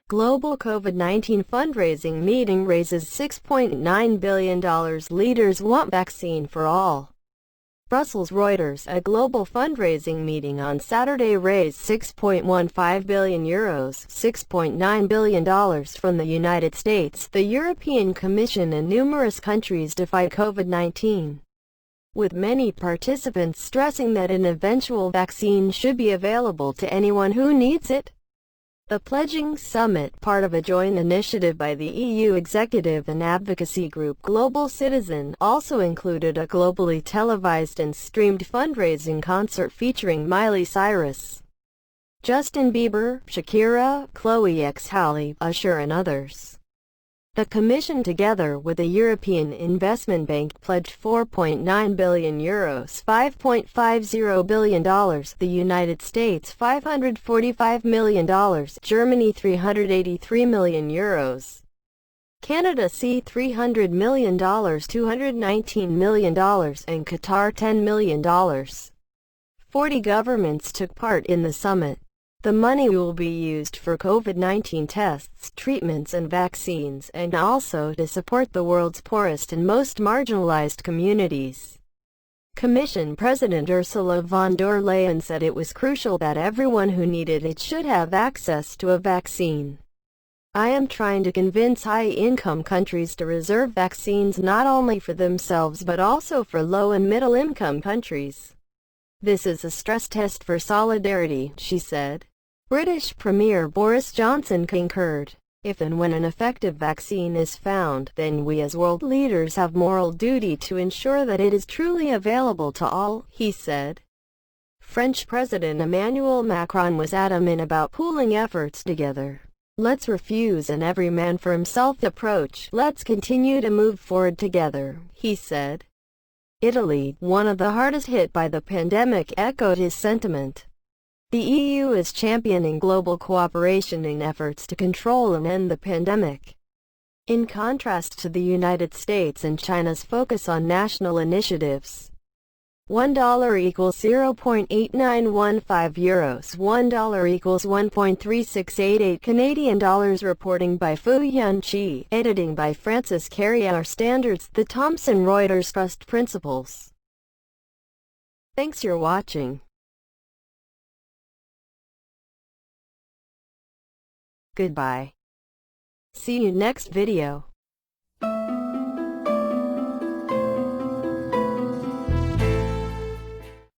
Global COVID-19 fundraising meeting raises $6.9 billion. Leaders want vaccine for all. Brussels. Reuters. A global fundraising meeting on Saturday raised €6.15 billion, $6.9 billion from the United States, the European Commission and numerous countries to fight COVID-19. With many participants stressing that an eventual vaccine should be available to anyone who needs it. The pledging summit, part of a joint initiative by the EU executive and advocacy group Global Citizen, also included a globally televised and streamed fundraising concert featuring Miley Cyrus, Justin Bieber, Shakira, Chloe X Halle, Usher and others. The Commission, together with the European Investment Bank, pledged €4.9 billion, $5.50 billion, the United States $545 million, Germany €383 million, Canada $300 million, $219 million, and Qatar $10 million. 40 governments took part in the summit. The money will be used for COVID-19 tests, treatments and vaccines, and also to support the world's poorest and most marginalized communities. Commission President Ursula von der Leyen said it was crucial that everyone who needed it should have access to a vaccine. I am trying to convince high-income countries to reserve vaccines not only for themselves but also for low- and middle-income countries. This is a stress test for solidarity, she said. British Premier Boris Johnson concurred. If and when an effective vaccine is found, then we as world leaders have moral duty to ensure that it is truly available to all, he said. French President Emmanuel Macron was adamant about pooling efforts together. Let's refuse an every man for himself approach. Let's continue to move forward together, he said. Italy, one of the hardest hit by the pandemic, echoed his sentiment. The EU is championing global cooperation in efforts to control and end the pandemic. In contrast to the United States and China's focus on national initiatives. $1 equals €0.8915, $1 equals 1.3688 Canadian dollars. Reporting by Fu Yun Chi, editing by Francis Carrier. Standards, the Thomson Reuters Trust Principles. Thanks for watching. Goodbye. See you next video.